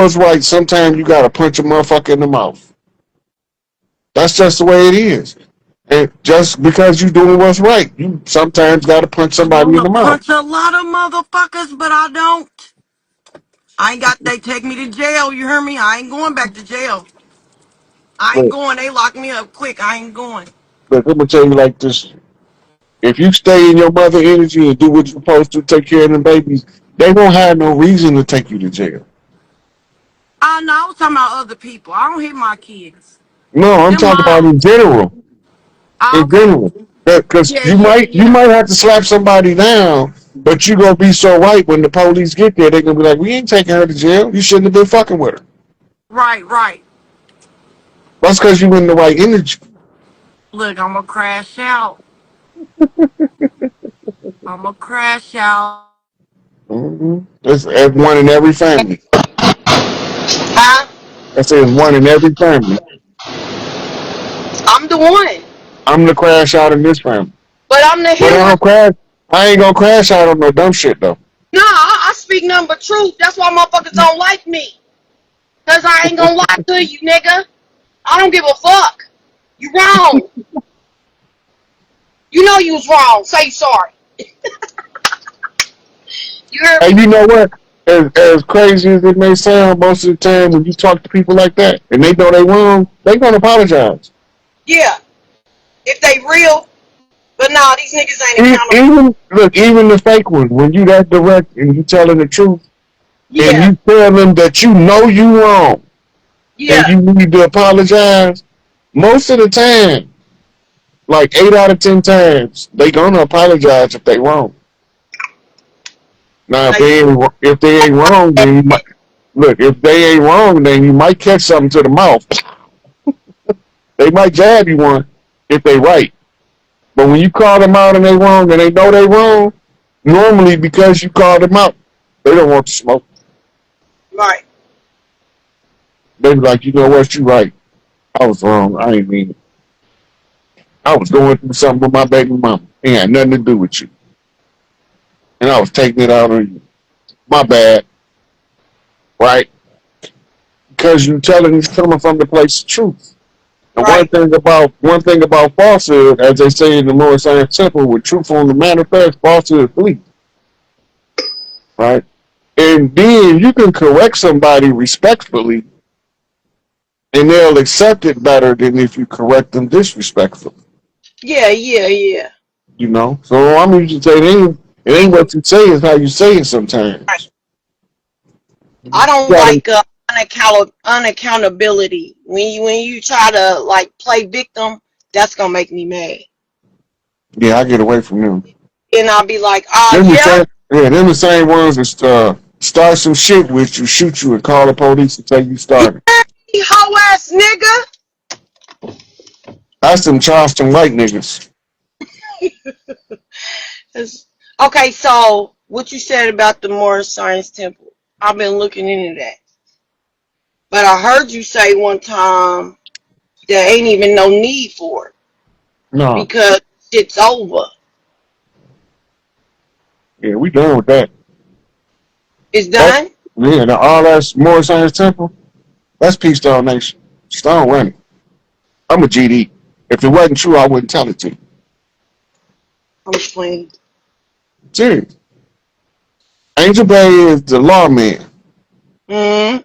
what's right, sometimes you gotta punch a motherfucker in the mouth. That's just the way it is. And just because you doing what's right, you sometimes gotta punch I somebody in wanna the mouth. punch a lot of motherfuckers, but I don't. I ain't got, they take me to jail, you hear me? I ain't going back to jail. I ain't But going, they lock me up quick, I ain't going. I'm gonna tell you like this. If you stay in your mother energy and do what you're supposed to, take care of them babies, they won't have no reason to take you to jail. I know, I was talking about other people. I don't hit my kids. No, I'm Them talking about in mine. general. Ah, In okay. general, because Yeah, you yeah, might yeah. have to slap somebody down, but you gonna be so right when the police get there, they're gonna be like, "We ain't taking her to jail. You shouldn't have been fucking with her." Right, right. That's because you in the right energy. Look, I'm gonna crash out. I'm gonna crash out. It's one in every family. Huh? I say it's one in every family. I'm the one. I'm the crash out in this family, But I'm the but I hero. don't crash. I ain't gonna crash out on no dumb shit though. Nah, I speak nothing but truth. That's why motherfuckers don't like me. Cause I ain't gonna lie to you, nigga. I don't give a fuck. You wrong. You know you was wrong. Say sorry. You heard And me? you know what? As crazy as it may sound, most of the time when you talk to people like that and they know they wrong, they gonna apologize. Yeah. If they real. But nah, these niggas ain't accountable. Even look, even the fake ones, when you that direct and you telling the truth and Yeah. you tell them that you know you wrong and Yeah. you need to apologize, most of the time, like 8 out of 10 times, they gonna apologize if they wrong. Now They do. if they ain't wrong, then you might look. If they ain't wrong, then you might catch something to the mouth. They might jab you one if they right. But when you call them out and they wrong and they know they wrong, normally because you called them out, they don't want to smoke. Right. They be like, you know what, you right. I was wrong. I ain't mean it. I was going through something with my baby mama. It had nothing to do with you. And I was taking it out on you. My bad. Right? Because you telling it's coming from the place of truth. And Right. one thing about falsehood, as they say in the Lord Science Temple, with truth on the manifest, falsehood flee. Right? And then you can correct somebody respectfully and they'll accept it better than if you correct them disrespectfully. Yeah, yeah, yeah. You know? So I'm usually saying it ain't what you say, it's how you say it Right. sometimes. I You don't gotta like unaccountability. When you try to like play victim, that's gonna make me mad. yeah, I get away from them. And I'll be like, ah, Them the yeah, same them the same ones that start some shit with you, shoot you and call the police and tell you you started. hoe ass nigga. That's them Charleston white niggas. Okay, so what you said about the Morris Science Temple, I've been looking into that. But I heard you say one time there ain't even no need for it No. because it's over. Yeah, we done with that. It's That done? yeah, all that's more Science Temple, that's Peace Stone Nation. Stone running. I'm a GD. If it wasn't true, I wouldn't tell it to you. I'm just playing. Serious. Angel Bay is the lawman. Mm-hmm.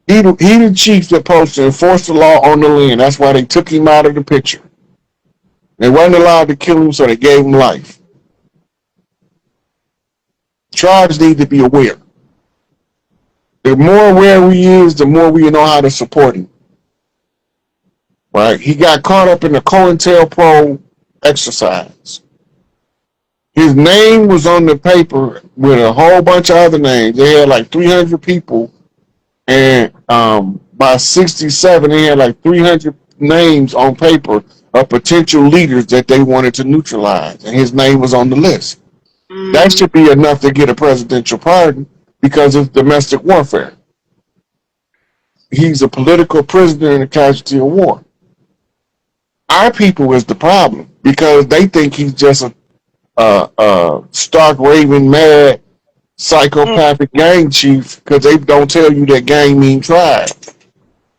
He the chief that supposed to enforce the law on the land. That's why they took him out of the picture. They wasn't allowed to kill him, so they gave him life. Tribes need to be aware. The more aware we is, the more we know how to support him. Right? He got caught up in the COINTELPRO exercise. His name was on the paper with a whole bunch of other names. They had like 300 people, and by 67, they had like 300 names on paper of potential leaders that they wanted to neutralize, and his name was on the list. That Mm-hmm. should be enough to get a presidential pardon because it's domestic warfare. He's a political prisoner and a casualty of war. Our people is the problem because they think he's just a stark raving mad Mm. psychopathic gang chief because they don't tell you that gang mean tribe.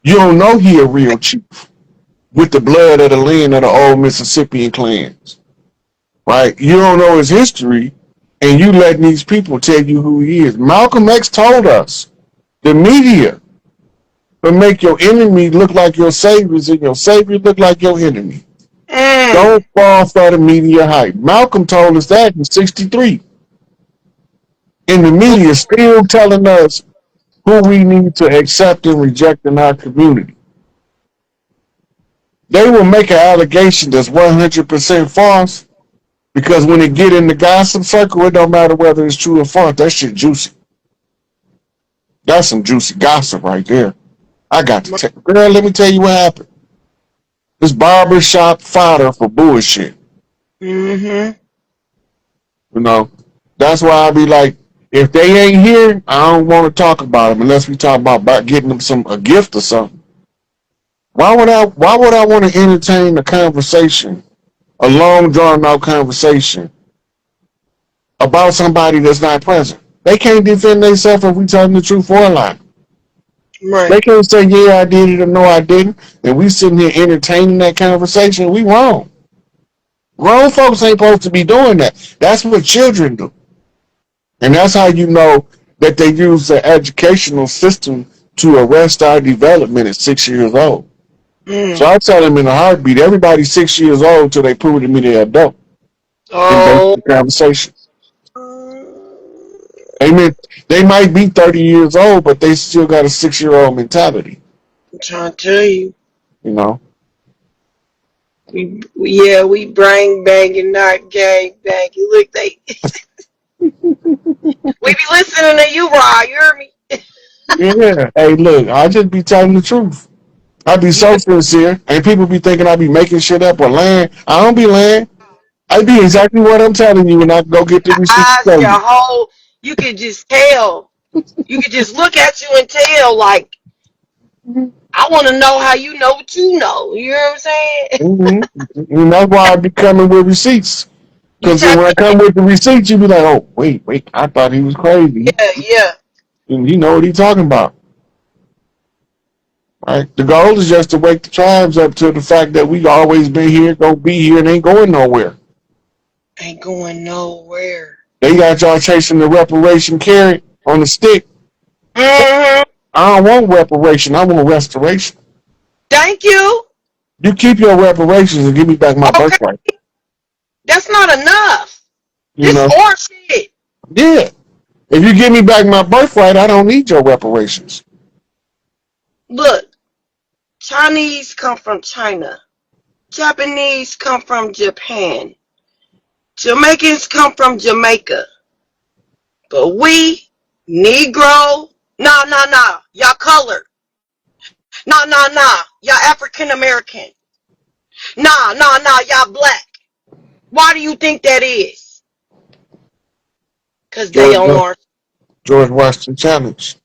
You don't know he a real chief with the blood of the land of the old Mississippian clans, right? You don't know his history, and you letting these people tell you who he is. Malcolm X told us the media will make your enemy look like your saviors and your savior look like your enemy. Mm. Don't fall for the media hype. Malcolm told us that in '63. And the media is still telling us who we need to accept and reject in our community. They will make an allegation that's 100% false because when it get in the gossip circle, it don't matter whether it's true or false. That shit juicy. That's some juicy gossip right there. I got to tell girl, let me tell you what happened. This barbershop fodder for bullshit. Mm-hmm. You know, that's why I be like, if they ain't here, I don't want to talk about them unless we talk about getting them a gift or something. Why would I want to entertain a conversation, a long drawn out conversation about somebody that's not present? They can't defend themselves if we tell them the truth or a lie. They Right. can't say, yeah, I did it or no, I didn't. And we sitting here entertaining that conversation. We wrong. Grown folks ain't supposed to be doing that. That's what children do. And that's how you know that they use the educational system to arrest our development at 6 years old. So Mm. I tell them in a heartbeat, everybody's 6 years old till they prove to me they're adult in Oh. basic conversation. They might be 30 years old, but they still got a 6 year old mentality, I'm trying to tell you. you know? We brain banging, not gang banging. Look, we be listening to you, Rod. You hear me? Yeah. Hey, look, I just be telling the truth. I be Yeah. so sincere, and people be thinking I be making shit up or lying. I don't be lying. I be exactly what I'm telling you, and I go get the receipt to Eyes, show your you. whole, you could just tell. You could just look at you and tell, like, I want to know how you know what you know. You know what I'm saying? And that's why I be coming with receipts. You Because when tap I come with the receipts, you be like, oh, wait, I thought he was crazy. in. Yeah. And you know what he talking about. Right? The goal is just to wake the tribes up to the fact that we always been here, gonna be here, and ain't going nowhere. Ain't going nowhere. They got y'all chasing the reparation carrot on the stick. Mm-hmm. I don't want reparation. I want restoration. Thank you. You keep your reparations and give me back my Okay. birthright. That's not enough. You This know? or shit. Yeah. If you give me back my birthright, I don't need your reparations. Look, Chinese come from China. Japanese come from Japan. Jamaicans come from Jamaica. But we, Negro, nah. Y'all colored. Nah. Y'all African American. Nah. Y'all black. Why do you think that is? Cause they George on our, George Washington Challenge.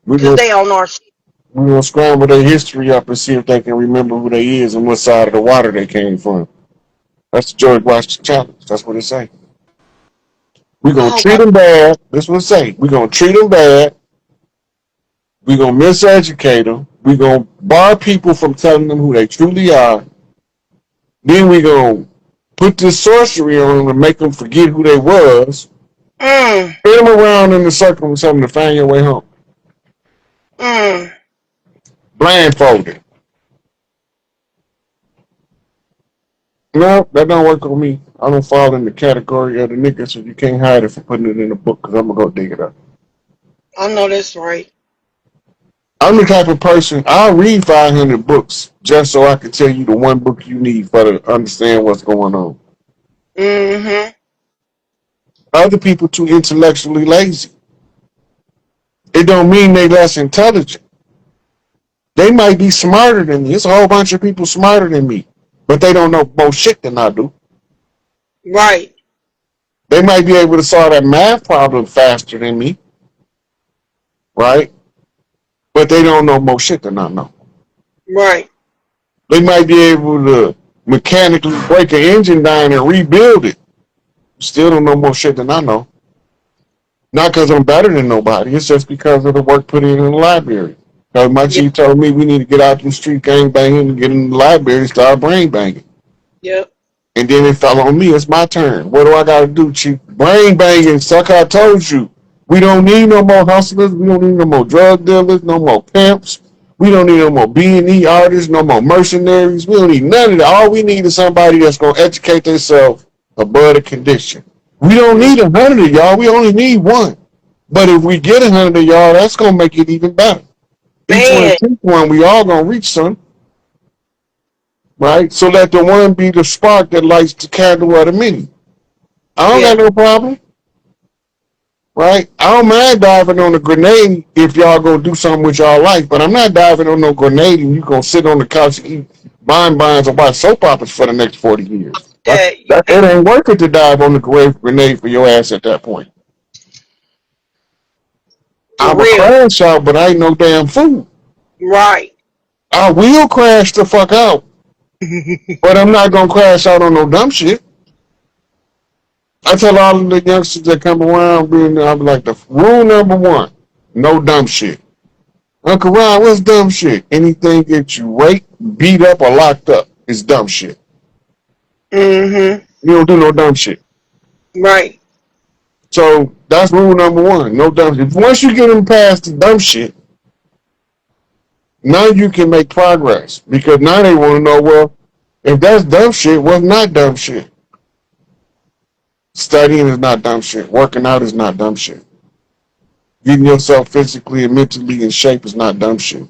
We're cause gonna they on our shit. we're gonna scramble their history up and see if they can remember who they is and what side of the water they came from. That's the George Washington Challenge. That's what it say. We're I gonna hope treat I, them bad. That's what it say. We're gonna treat them bad. We're gonna miseducate them. We're gonna bar people from telling them who they truly are. Then we're gonna put this sorcery on them and make them forget who they was. mm, Spin them around in the circle and tell them to find your way home. mm. Blindfolded. No, that don't work on me. I don't fall in the category of the niggas, so you can't hide it from putting it in a book because I'm gonna go dig it up. I know that's right. I'm the type of person I'll read 500 books just so I can tell you the one book you need for to understand what's going on. Mm-hmm. Other people too intellectually lazy. It don't mean they less intelligent. They might be smarter than me. It's a whole bunch of people smarter than me, but they don't know more shit than I do. Right. They might be able to solve that math problem faster than me, right? But they don't know more shit than I know. Right. They might be able to mechanically break an engine down and rebuild it. Still don't know more shit than I know. Not because I'm better than nobody. It's just because of the work put in the library. Because my Yep. chief told me we need to get out the street gang banging and get in the library and start brain banging. Yep. And then it fell on me. It's my turn. What do I got to do, chief? Brain banging. Sucker, I told you. We don't need no more hustlers. We don't need no more drug dealers. No more pimps. We don't need no more B&E artists. No more mercenaries. We don't need none of that. All we need is somebody that's going to educate themselves above the condition. We don't Mm. need 100 of y'all. We only need one. But if we get 100 of y'all, that's going to make it even better. Each one Man. take one. We all going to reach some, right? So let the one be the spark that lights the candle of the many. I don't Yeah. got no problem, right? I don't mind diving on a grenade if y'all gonna do something with y'all life, but I'm not diving on no grenade and you gonna sit on the couch and eat bonbons and watch soap operas for the next 40 years. Yeah. It ain't worth it to dive on the grenade for your ass at that point. For I'm a real. crash out, but I ain't no damn fool. Right. I will crash the fuck out, but I'm not gonna crash out on no dumb shit. I tell all of the youngsters that come around, I'm like, the rule number one, no dumb shit. Uncle Ron, what's dumb shit? Anything that you raped, beat up, or locked up is dumb shit. Mm-hmm. You don't do no dumb shit. Right. So that's rule number one, no dumb shit. Once you get them past the dumb shit, now you can make progress because now they want to know, well, if that's dumb shit, what's not dumb shit? Studying is not dumb shit. Working out is not dumb shit. Getting yourself physically and mentally in shape is not dumb shit.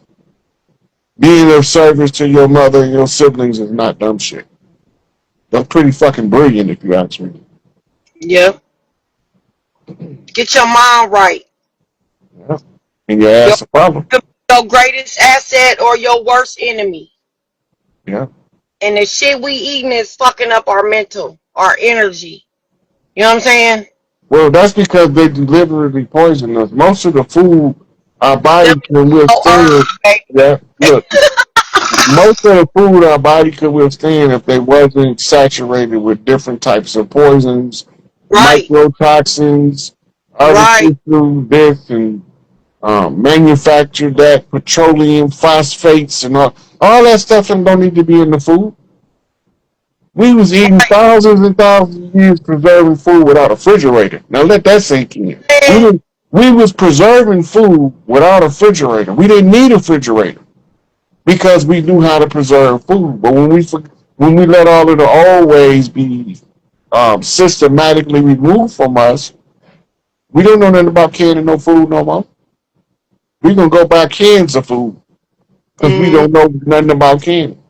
Being of service to your mother and your siblings is not dumb shit. That's pretty fucking brilliant if you ask me. Yep. Get your mind right. Yeah. And your Your, ass a problem. your greatest asset or your worst enemy. Yeah. And the shit we eating is fucking up our mental, our energy. You know what I'm saying? Well, that's because they deliberately poison us. Most of the food our Them body can low withstand. earth, baby. Yeah. Look, most of the food our body could withstand if they wasn't saturated with different types of poisons, Right. microtoxins, Right. artificial this and manufactured that, petroleum, phosphates, and all that stuff and don't need to be in the food. We was eating Right. thousands and thousands of years preserving food without a refrigerator. Now let that sink in. We Man. was, we was preserving food without a refrigerator. We didn't need a refrigerator because we knew how to preserve food. But when we let all of the old ways be systematically removed from us, we don't know nothing about canning no food no more. We gonna go buy cans of food because we Mm-hmm. don't know nothing about canning.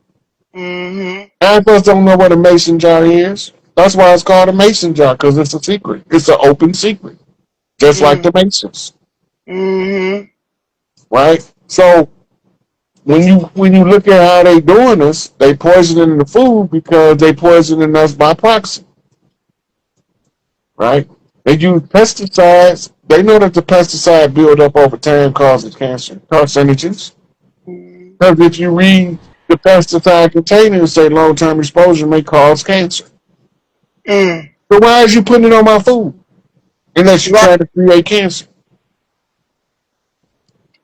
Mm-hmm. Half of us don't know what a mason jar is. That's why it's called a mason jar because it's a secret. It's an open secret, just like Mm-hmm. the masons, Mm-hmm. right? So when you look at how they doing us, they poisoning the food because they poisoning us by proxy, right? They use pesticides. They know that the pesticide build up over time causes cancer, carcinogens. Because if you read the pesticide containers, say long-term exposure may cause cancer. Mm. So why is you putting it on my food unless you're Right. trying to create cancer?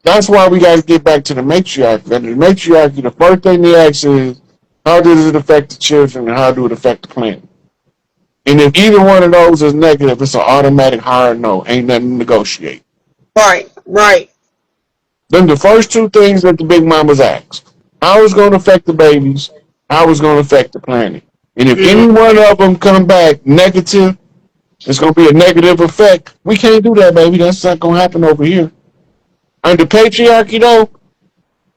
That's why we got to get back to the matriarchy. And the matriarchy, the first thing they ask is, how does it affect the children and how do it affect the planet? And if either one of those is negative, it's an automatic hard no. Ain't nothing to negotiate. Right. Right. Then the first two things that the big mamas ask, how it's going to affect the babies, how it's going to affect the planet. And if Mm. any one of them come back negative, it's going to be a negative effect. We can't do that, baby. That's not going to happen over here. Under patriarchy, though,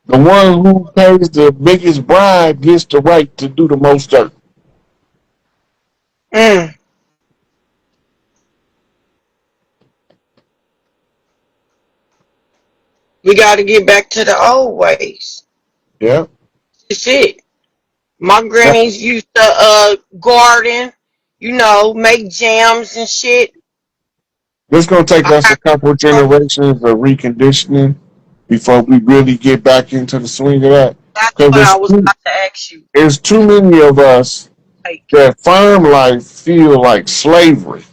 the one who pays the biggest bribe gets the right to do the most dirt. Mm. We got to get back to the old ways. Yeah. That's it. My grannies used to garden, make jams and shit. It's going to take I us a got couple of generations of reconditioning before we really get back into the swing of that. That's Because what I was about to ask you. there's too many of us Like, that farm life feel like slavery.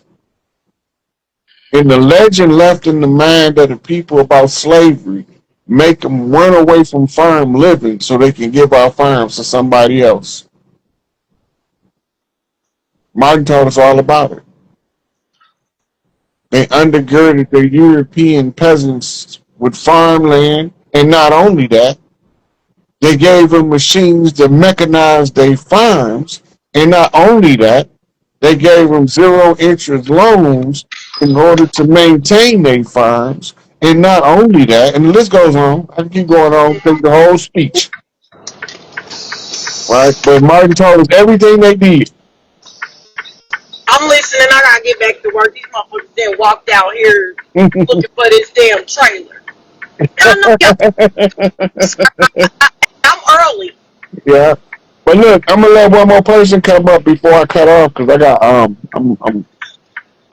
And the legend left in the mind of the people about slavery make them run away from farm living so they can give our farms to somebody else. Martin told us all about it. They undergirded the European peasants with farmland, and not only that, they gave them machines to mechanize their farms, and not only that, they gave them zero interest loans in order to maintain their farms, and not only that, and the list goes on. I can keep going on, take the whole speech, right? But Martin told us everything they did. I'm listening. I gotta get back to work. These motherfuckers then walked out here looking for this damn trailer. I know I'm early. Yeah. But look, I'm gonna let one more person come up before I cut off because I got I'm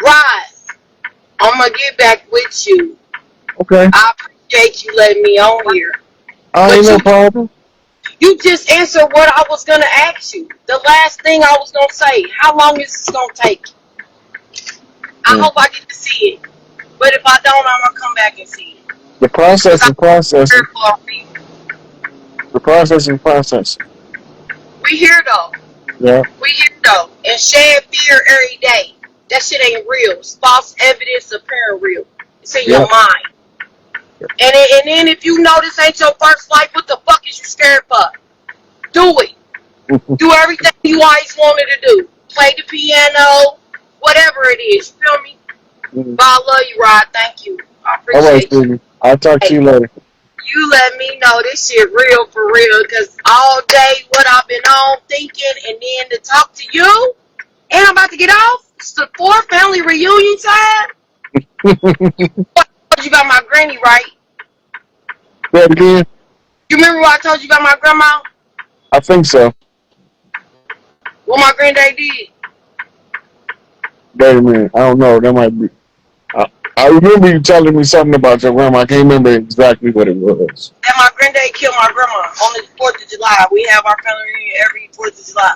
Right. I'm gonna get back with you. okay. I appreciate you letting me on here. I ain't But no problem. you just answered what I was gonna ask you. The last thing I was gonna say. How long is this gonna take? I hope I get to see it. But if I don't, I'm gonna come back and see it. The process is processing. We The process is processing. here though. Yeah. We here though. And shed fear every day. That shit ain't real. It's false evidence appearing real. It's in Yeah. your mind. And then if you know this ain't your first life, what the fuck is you scared for? Do it. Do everything you always wanted to do. Play the piano, whatever it is. You feel me? But I love you, Rod. Thank you. I All right, appreciate you. Stevie. I'll talk to you later. You let me know this shit real for real. Because all day what I've been on thinking and then to talk to you and I'm about to get off. It's the 4th family reunion time. You about my granny, right? Say it again. You remember what I told you about my grandma? I think so. What my granddad did? Wait a minute. I don't know. That might be. I remember you telling me something about your grandma. I can't remember exactly what it was. And my granddad killed my grandma on the 4th of July. We have our family reunion every 4th of July.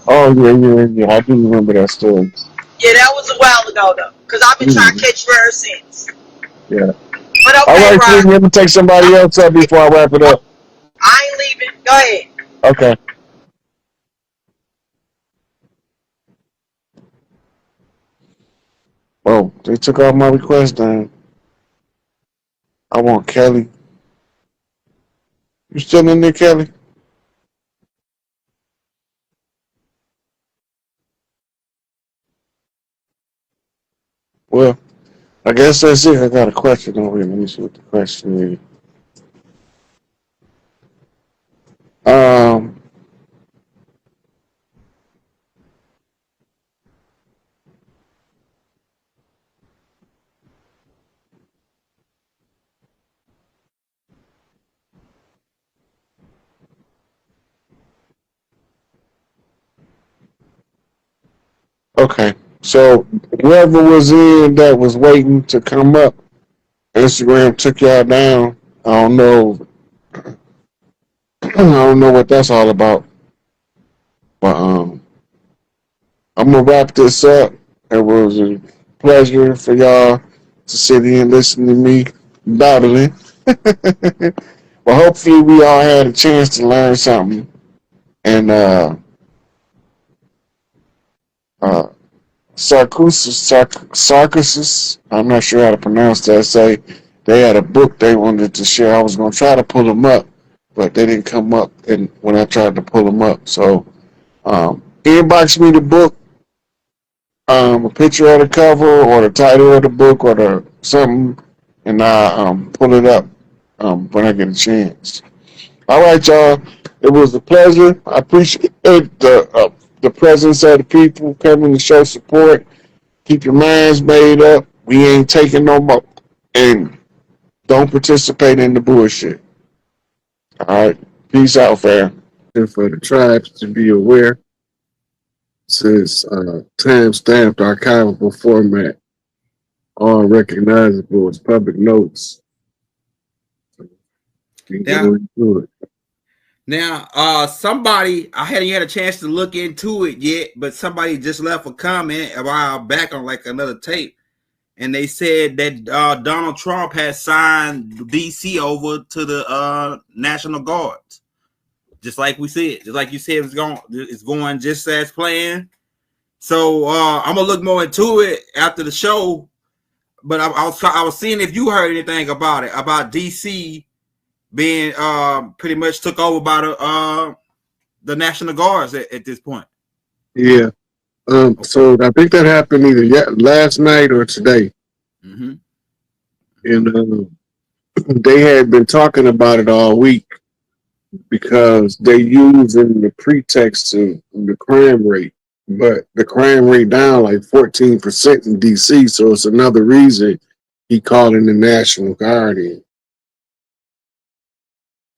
Oh yeah. I do remember that story. Yeah, that was a while ago though. Because I've been trying to catch you ever since. Yeah. But All okay, right, Rod. Stevie. Let me take somebody else up before I wrap it up. I ain't leaving. Go ahead. Okay. Oh, they took all my requests down. I want Kelly. You still in there, Kelly? Well, I guess that's it. I got a question over here. Let me see what the question is. Um, okay. So whoever was in that was waiting to come up, Instagram took y'all down. I don't know. I don't know what that's all about. But I'm gonna wrap this up. It was a pleasure for y'all to sit here and listen to me babbling. But hopefully we all had a chance to learn something. And uh, Sarcosis, I'm not sure how to pronounce that. Say they had a book they wanted to share. I was gonna try to pull them up, but they didn't come up. And when I tried to pull them up, so inbox me the book, a picture of the cover or the title of the book or the something, and I pull it up when I get a chance. All right, y'all. It was a pleasure. I appreciate the presence of the people coming to show support. Keep your minds made up. We ain't taking no more. And don't participate in the bullshit. All right. Peace out, fam. For the tribes to be aware, since time stamped archivable format, all recognizable as public notes. Now, somebody I hadn't had a chance to look into it yet, but somebody just left a comment a while back on like another tape, and they said that Donald Trump has signed DC over to the National Guards, just like we said, just like you said, it's going just as planned. So I'm gonna look more into it after the show. But I was seeing if you heard anything about it, about DC being pretty much took over by the National Guards at this point. Yeah. Okay. So I think that happened either last night or today. Mm-hmm. And they had been talking about it all week because they using the pretext of the crime rate. But the crime rate down like 14% in DC, so it's another reason he calling the National Guard in.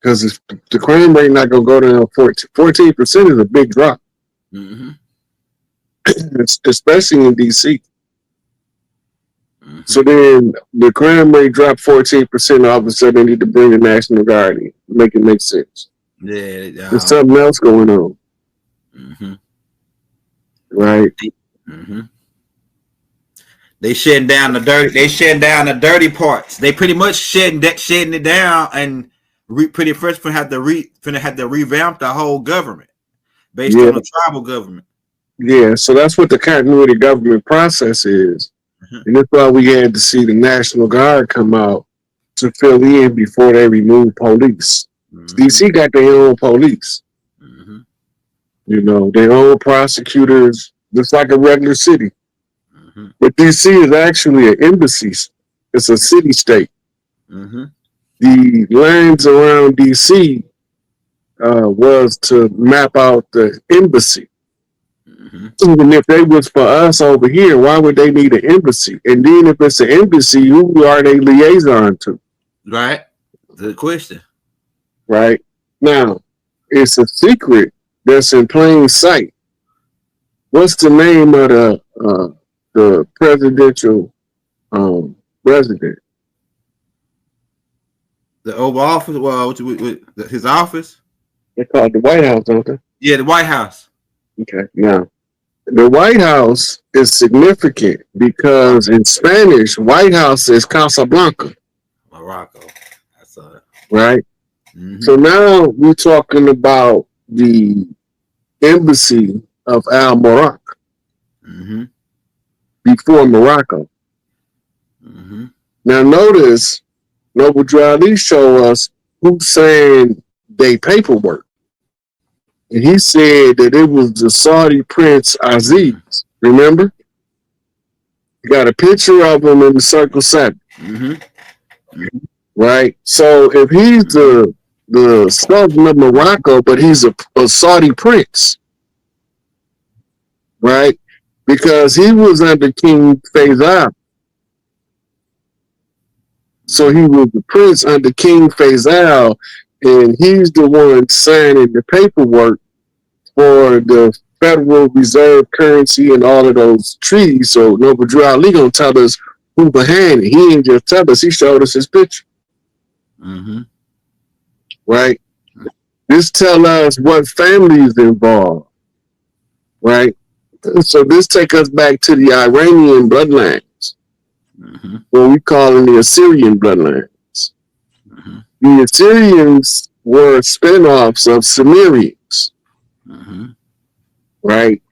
Because the crime rate not gonna go down 14% is a big drop. Mm-hmm. Especially in DC. Mm-hmm. So then the crime rate dropped 14%. All of a sudden, they need to bring the National Guard in. Make it make sense. Yeah, There's something else going on. Mm-hmm. Right? Mm-hmm. They shedding down the dirty. They shedding down the dirty parts. They pretty much shedding it down, and pretty first have to revamp the whole government based on the tribal government. Yeah, so that's what the continuity government process is. Mm-hmm. And that's why we had to see the National Guard come out to fill in before they remove police. Mm-hmm. DC got their own police. Mm-hmm. You know, their own prosecutors, just like a regular city. Mm-hmm. But DC is actually an embassy. It's a city-state. Mm-hmm. The lands around DC was to map out the embassy. Mm-hmm. Even if they was for us over here, why would they need an embassy? And then if it's an embassy, who are they liaison to? Right. Good question. Right. Now, it's a secret that's in plain sight. What's the name of the presidential resident? The Oval Office? Well, his office? They call it the White House, don't they? Yeah, the White House. Okay. Now, the White House is significant because in Spanish, White House is Casablanca. Morocco. That's right. Mm-hmm. So now we're talking about the embassy of Al Morocco. Mm-hmm. Before Morocco. Mm-hmm. Now notice, Noble Drali show us who's saying they paperwork. And he said that it was the Saudi Prince Aziz. Remember? You got a picture of him in the Circle 7. Mm-hmm. Mm-hmm. Right? So if he's the Sultan of Morocco, but he's a Saudi prince. Right? Because he was under King Faisal. So he was the prince under King Faisal, and he's the one signing the paperwork for the Federal Reserve currency and all of those treaties. So Noble Drew Ali gonna tell us who behind it. He ain't just tell us, he showed us his picture. Mm-hmm. Right? This tell us what family is involved. Right? So this take us back to the Iranian bloodlines. Mm-hmm. What we call in the Assyrian bloodlines. Mm-hmm. The Assyrians were spinoffs of Sumerians. Mm-hmm. Right?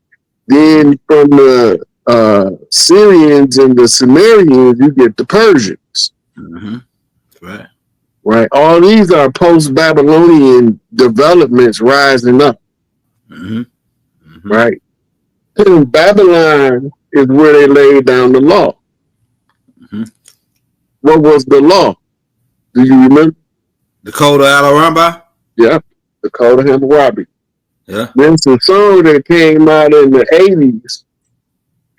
Then from the Syrians and the Sumerians, you get the Persians. Mm-hmm. Right. Right. All these are post-Babylonian developments rising up. Mm-hmm. Mm-hmm. Right. And Babylon is where they laid down the law. Mm-hmm. What was the law? Do you remember? The Code of Hammurabi? Yeah, the Code of Hammurabi. Yeah. There's a song that came out in the 80s,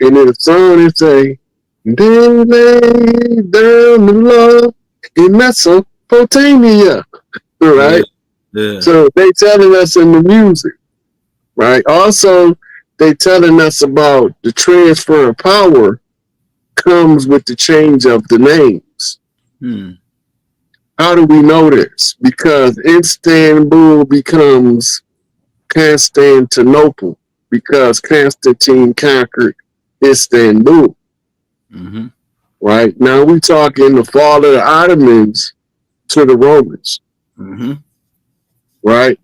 and in the song it say, they laid down the law in Mesopotamia. Right? Yeah. Yeah. So they telling us in the music. Right? Also, they telling us about the transfer of power comes with the change of the names. How do we know this? Because Istanbul becomes Constantinople because Constantine conquered Istanbul. Mm-hmm. right? Now we talking the fall of the Ottomans to the Romans, Mm-hmm. right?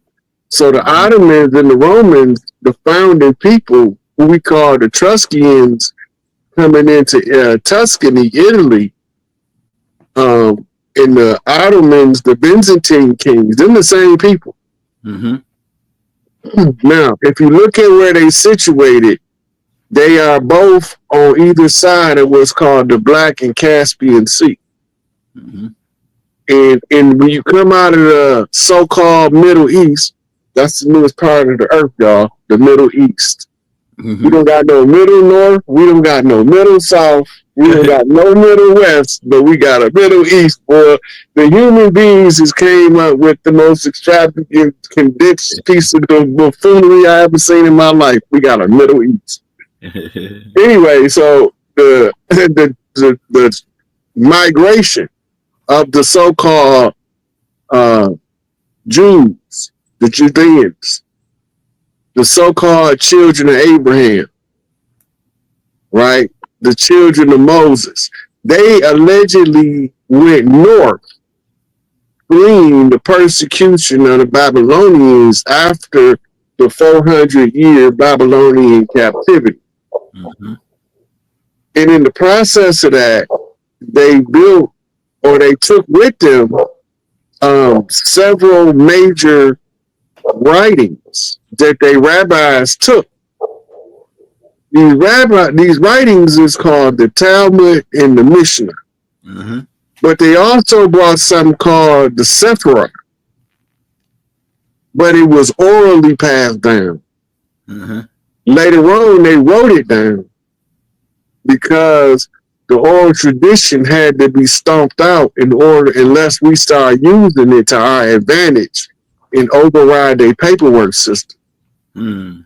So the Mm-hmm. Ottomans and the Romans, the founding people, who we call the Etruscans, coming into Tuscany, Italy, and the Ottomans, the Byzantine kings, they're the same people. Mm-hmm. Now, if you look at where they situated, they are both on either side of what's called the Black and Caspian Sea. Mm-hmm. And when you come out of the so-called Middle East, that's the newest part of the earth, y'all, the Middle East. We Mm-hmm. don't got no middle north. We don't got no middle south. We don't got no middle west, but we got a middle east. Or the human beings has came up with the most extravagant, condensed piece of the buffoonery I ever seen in my life. We got a middle east. Anyway, so the migration of the so-called Jews, the Judeans, the so-called children of Abraham, right? The children of Moses. They allegedly went north, fleeing the persecution of the Babylonians after the 400-year Babylonian captivity. Mm-hmm. And in the process of that, they built or they took with them several major writings that they rabbis took. These writings is called the Talmud and the Mishnah. Mm-hmm. But they also brought something called the Sephirah. But it was orally passed down. Mm-hmm. Later on, they wrote it down because the oral tradition had to be stomped out in order, unless we start using it to our advantage and override their paperwork system. Mm.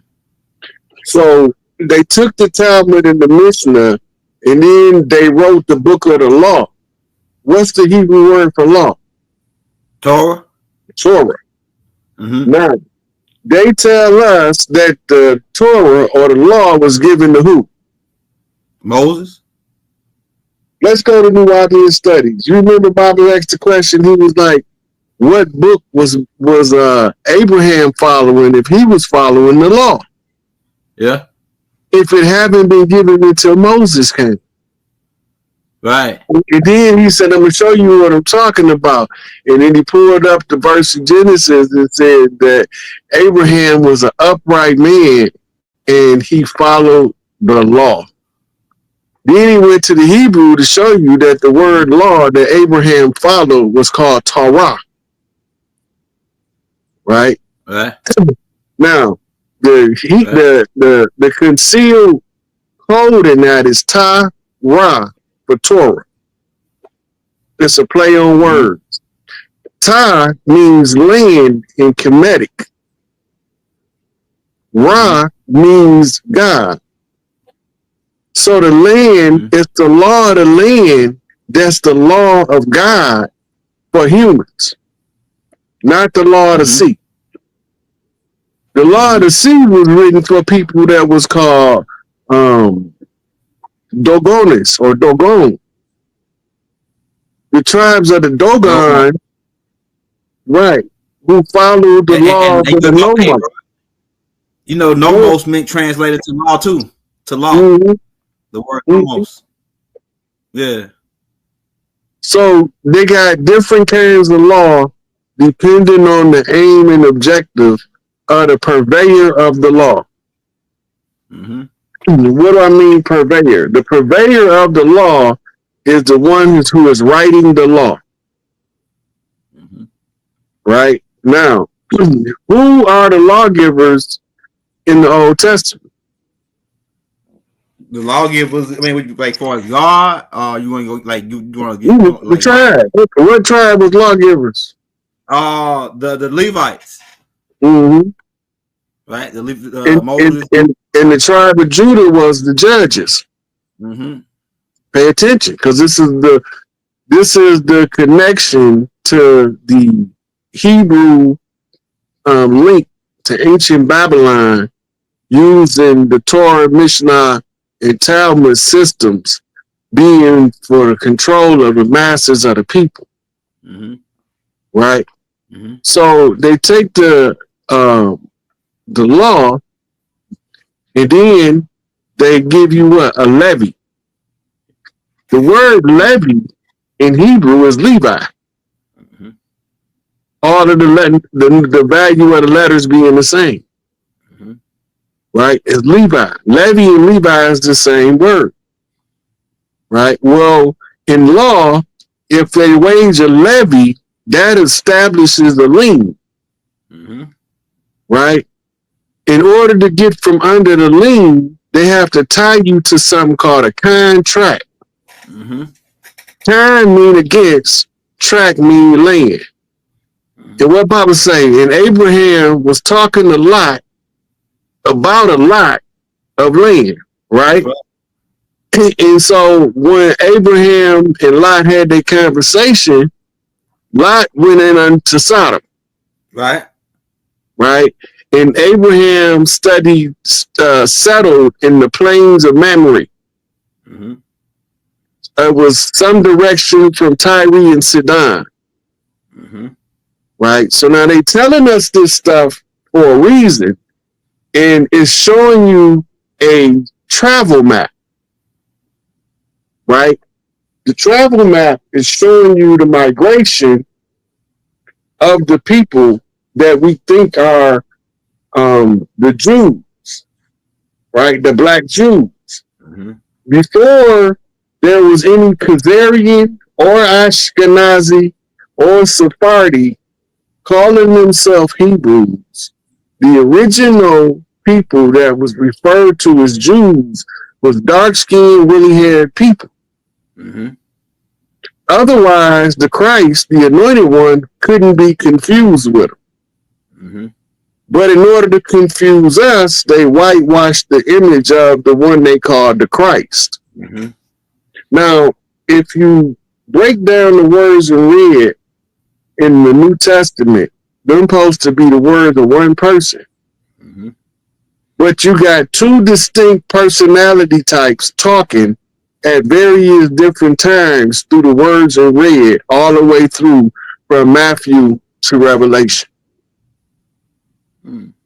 So they took the Talmud and the Mishnah, and then they wrote the book of the law. What's the Hebrew word for law? Torah. Torah. Mm-hmm. Now, they tell us that the Torah or the law was given to who? Moses. Let's go to New Ideas Studies. You remember Bobby asked the question, he was like, what book was Abraham following if he was following the law? Yeah. If it hadn't been given until Moses came. Right. And then he said, I'm going to show you what I'm talking about. And then he pulled up the verse in Genesis and said that Abraham was an upright man and he followed the law. Then he went to the Hebrew to show you that the word law that Abraham followed was called Torah. Right? Right. Now, the concealed code in that is Ta-Ra for Torah. It's a play on words. Ta means land in Kemetic. Ra means God. So the land is the law of the land. That's the law of God for humans, not the law of the sea. The law of the sea was written for people that was called Dogones or Dogon. The tribes of the Dogon, right, who followed the law of the Nomos. You know, Nomos meant translated to law too. To law. Mm-hmm. The word Nomos. Yeah. So they got different kinds of law depending on the aim and objective of the purveyor of the law. Mm-hmm. What do I mean purveyor? The purveyor of the law is the one who is writing the law. Mm-hmm. Right? Now, who are the lawgivers in the Old Testament? The lawgivers, I mean, like for God, you want to go like you want to get the tribe. What tribe was lawgivers? The Levites. Mm-hmm. Right, Moses. And the tribe of Judah was the judges. Mm-hmm. Pay attention, because this is the connection to the Hebrew link to ancient Babylon using the Torah, Mishnah, and Talmud systems being for the control of the masses of the people, right? So they take the law, and then they give you what? A levy. The word levy in Hebrew is Levi. All of the value of the letters being the same, right? It's Levi. Levy and Levi is the same word, right? Well, in law, if they wage a levy, that establishes a lien, right? In order to get from under the lien, they have to tie you to something called a contract. Time mean against, tract mean land. And what Papa say, and Abraham was talking a lot about a lot of land, right? And so when Abraham and Lot had their conversation, Lot went in unto Sodom. Right. And Abraham settled in the plains of Mamre. It was some direction from Tyre and Sidon. Right. So now they telling us this stuff for a reason, and it's showing you a travel map. Right. The travel map is showing you the migration of the people that we think are the Jews, right? The black Jews. Before there was any Khazarian or Ashkenazi or Sephardi calling themselves Hebrews, the original people that was referred to as Jews was dark-skinned, woolly-haired people. Otherwise, the Christ, the anointed one, couldn't be confused with them. But in order to confuse us, they whitewashed the image of the one they called the Christ. Now, if you break down the words in red in the New Testament, they're supposed to be the words of one person. But you got two distinct personality types talking at various different times through the words in red, all the way through from Matthew to Revelation.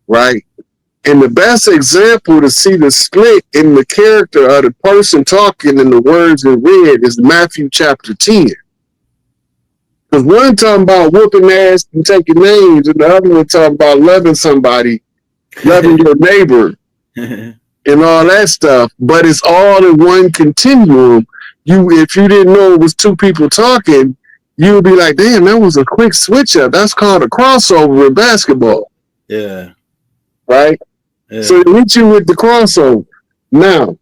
Right? And the best example to see the split in the character of the person talking in the words in red is Matthew chapter 10. Because one talking about whooping ass and taking names, and the other one talking about loving somebody, loving your neighbor, and all that stuff. But it's all in one continuum. If you didn't know it was two people talking, you would be like, damn, that was a quick switch up. That's called a crossover in basketball. Yeah. Right? Yeah. So they hit you with the crossover. Now,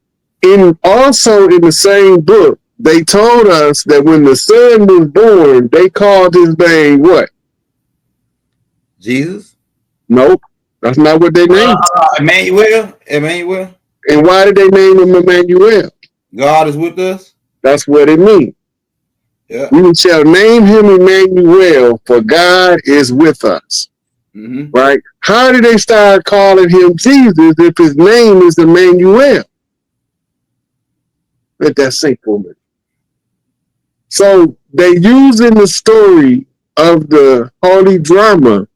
also in the same book, they told us that when the son was born, they called his name what? Jesus? Nope. That's not what they named him. Emmanuel. And why did they name him Emmanuel? God is with us. That's what it means. Yeah. We shall name him Emmanuel, for God is with us. Right? How did they start calling him Jesus if his name is Emmanuel? Let that sink for a minute. So they using the story of the holy drama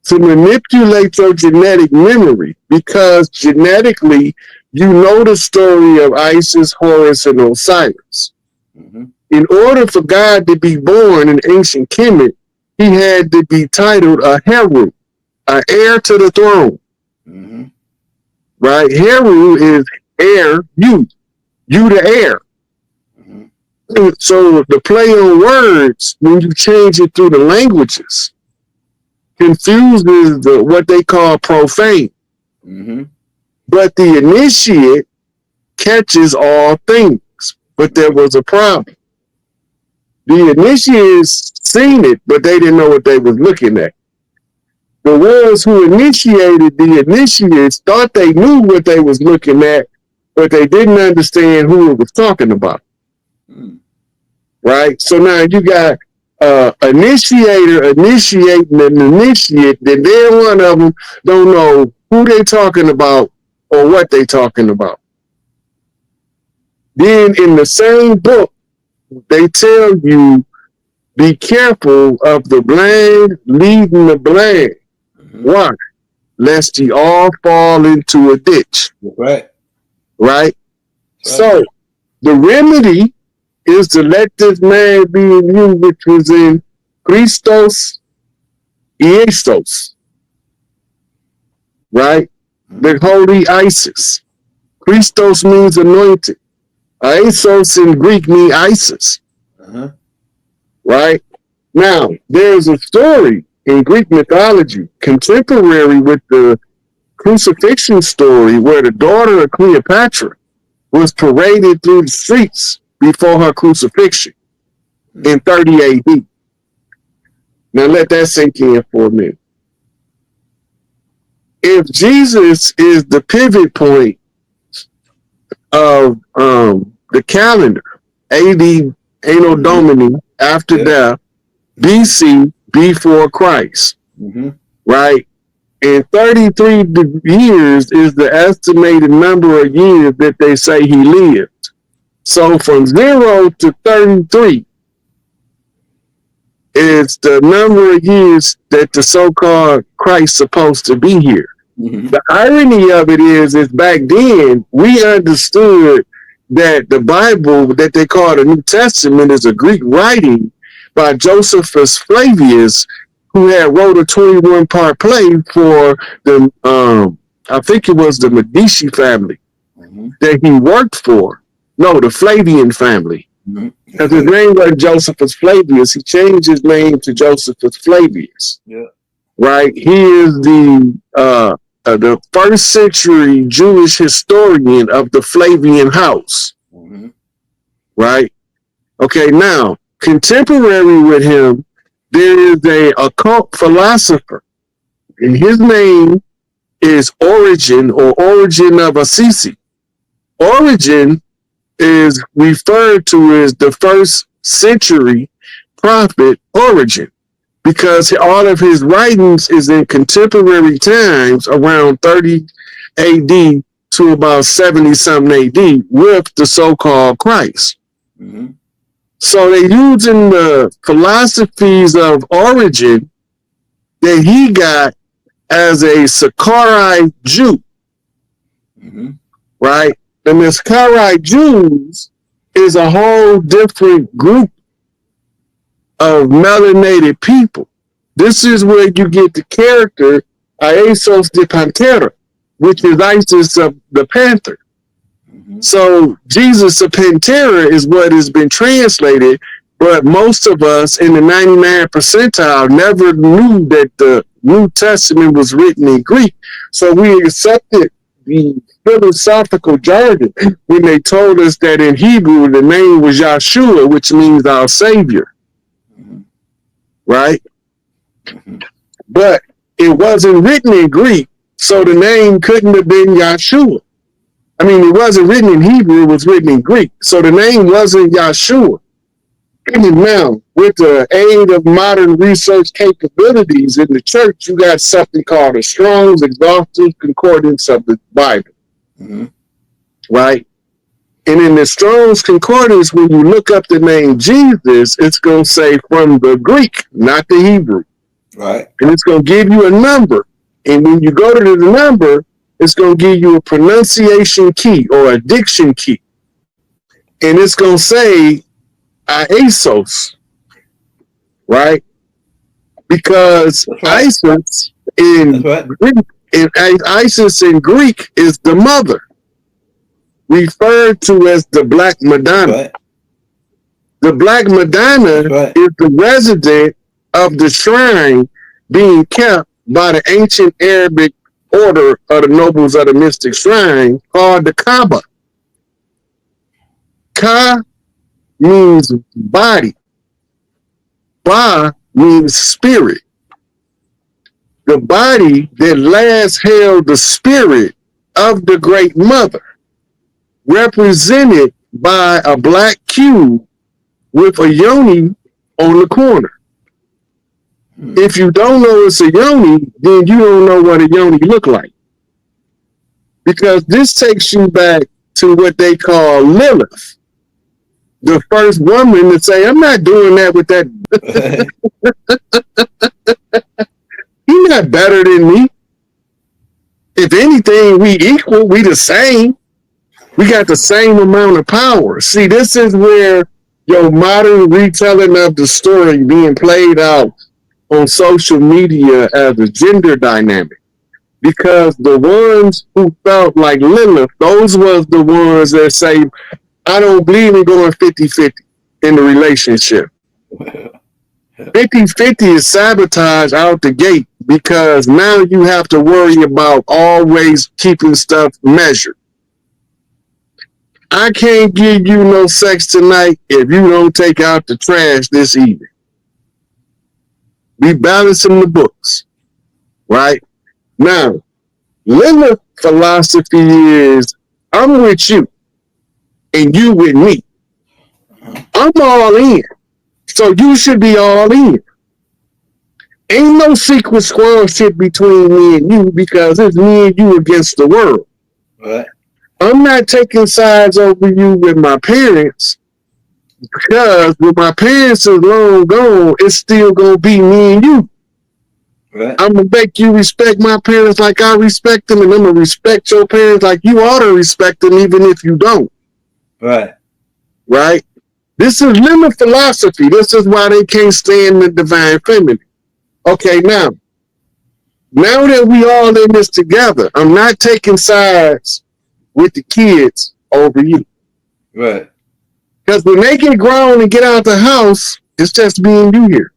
to manipulate your genetic memory, because genetically you know the story of Isis, Horus, and Osiris. In order for God to be born in ancient Kemet, he had to be titled a Heru, an heir to the throne. Right? Heru is heir, you the heir. So the play on words, when you change it through the languages, confuses what they call profane. But the initiate catches all things. But there was a problem. The initiates seen it, but they didn't know what they was looking at. The ones who initiated the initiates thought they knew what they was looking at, but they didn't understand who it was talking about. Right? So now you got initiator initiating an initiate, then one of them don't know who they talking about or what they talking about. Then in the same book, they tell you, be careful of the blind leading the blind. Why? Lest ye all fall into a ditch. Right. Right? So the remedy is to let this man be in you, which was in Christos Iestos. Right? The holy Isis. Christos means anointed. Isos in Greek means Isis. Right? Now, there's a story in Greek mythology, contemporary with the crucifixion story, where the daughter of Cleopatra was paraded through the streets before her crucifixion in 30 AD. Now let that sink in for a minute. If Jesus is the pivot point of the calendar, AD, Anno Domini, after death, BC, before Christ, right? And 33 years is the estimated number of years that they say he lived. So from 0 to 33 is the number of years that the so-called Christ supposed to be here. The irony of it is back then we understood that the Bible that they call the New Testament is a Greek writing by Josephus Flavius, who had wrote a 21-part play for the, I think it was the Medici family that he worked for. No, the Flavian family. Because his name was Josephus Flavius. He changed his name to Josephus Flavius. Right? He is the first century Jewish historian of the Flavian house. Right? Okay, now, contemporary with him, there is a occult philosopher, and his name is Origen, or Origin of Assisi. Origen is referred to as the first century prophet Origen, because all of his writings is in contemporary times around 30 AD to about 70-something AD with the so-called Christ. So they're using the philosophies of Origen that he got as a Sicarii Jew, right? And the Sicarii Jews is a whole different group of melanated people. This is where you get the character Aesos de Pantera, which is Isis of the Panther. So Jesus of Pantera is what has been translated, but most of us in the 99 percentile never knew that the New Testament was written in Greek. So we accepted the philosophical jargon when they told us that in Hebrew the name was Yahshua, which means our Savior. Right? But it wasn't written in Greek, so the name couldn't have been Yahshua. I mean, it wasn't written in Hebrew, it was written in Greek. So the name wasn't Yahshua. Now, with the aid of modern research capabilities in the church, you got something called a Strong's Exhaustive Concordance of the Bible. Right? And in the Strong's Concordance, when you look up the name Jesus, it's going to say from the Greek, not the Hebrew. Right. And it's going to give you a number. And when you go to the number, it's going to give you a pronunciation key or a diction key. And it's going to say Aesos, right? Because Isis in Greek, Isis in Greek is the mother, referred to as the Black Madonna. Right. The Black Madonna is the resident of the shrine being kept by the ancient Arabic order of the nobles of the mystic shrine called the Kaaba. Ka means body. Ba means spirit. The body that last held the spirit of the Great Mother, represented by a black cube with a yoni on the corner. If you don't know it's a yoni, then you don't know what a yoni look like. Because this takes you back to what they call Lilith, the first woman to say, I'm not doing that with that. You're not better than me. If anything, we equal, we the same. We got the same amount of power. See, this is where your modern retelling of the story being played out on social media as a gender dynamic. Because the ones who felt like Lilith, those was the ones that say, I don't believe in going 50-50 in the relationship. 50-50 is sabotage out the gate because now you have to worry about always keeping stuff measured. I can't give you no sex tonight if you don't take out the trash this evening. We balancing the books, right? Now, Lilith philosophy is I'm with you and you with me. I'm all in. So you should be all in. Ain't no secret squirrel shit between me and you because it's me and you against the world. Right. I'm not taking sides over you with my parents because when my parents is long gone, it's still gonna be me and you. Right. I'm gonna make you respect my parents like I respect them, and I'm gonna respect your parents like you ought to respect them, even if you don't. Right. Right? This is Lilith philosophy. This is why they can't stand the divine feminine. Okay, now that we all in this together, I'm not taking sides with the kids over you. Right. Because when they get grown and get out the house, it's just me and you here.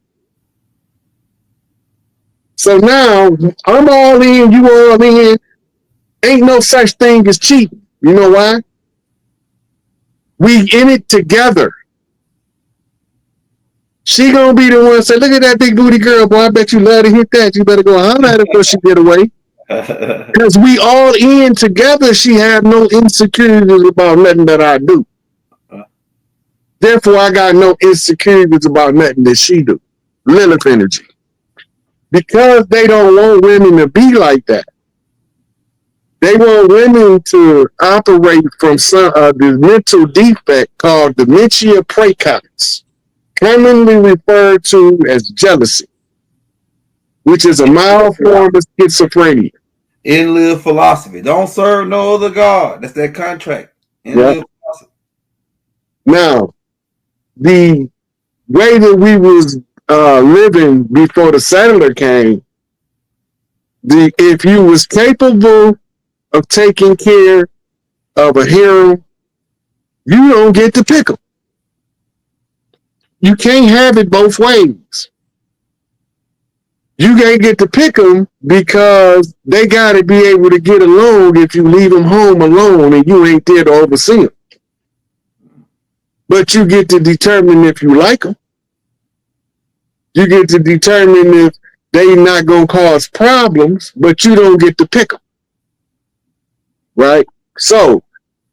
So now I'm all in, you all in. Ain't no such thing as cheating. You know why? We in it together. She gonna be the one say, look at that big booty girl, boy. I bet you love to hit that. You better go holler at her before she get away. Because we all in together. She have no insecurities about nothing that I do. Therefore, I got no insecurities about nothing that she do. Lilith energy. Because they don't want women to be like that. They want women to operate from this mental defect called dementia praecox, commonly referred to as jealousy, which is a mild form of schizophrenia. In live philosophy. Don't serve no other God. That's that contract. In live philosophy. Now, the way that we was living before the settler came, if you was capable of taking care of a harem, you don't get to pick them. You can't have it both ways. You can't get to pick them because they got to be able to get along if you leave them home alone and you ain't there to oversee them. But you get to determine if you like them. You get to determine if they not going to cause problems, but you don't get to pick them. Right? So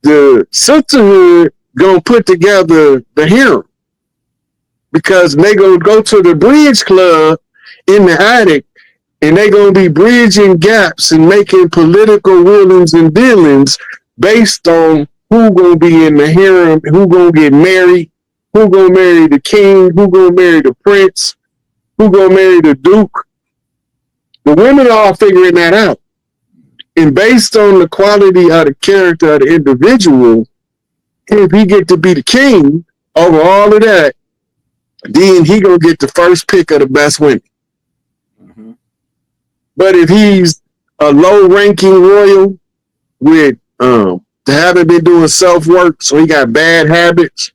the sisterhood going to put together the harem because they going to go to the bridge club in the attic and they going to be bridging gaps and making political willings and dealings based on who going to be in the harem, who going to get married, who going to marry the king, who going to marry the prince, who going to marry the duke. The women are all figuring that out. And based on the quality of the character of the individual, if he get to be the king over all of that, then he gonna get the first pick of the best women. Mm-hmm. But if he's a low-ranking royal with haven't been doing self-work, so he got bad habits,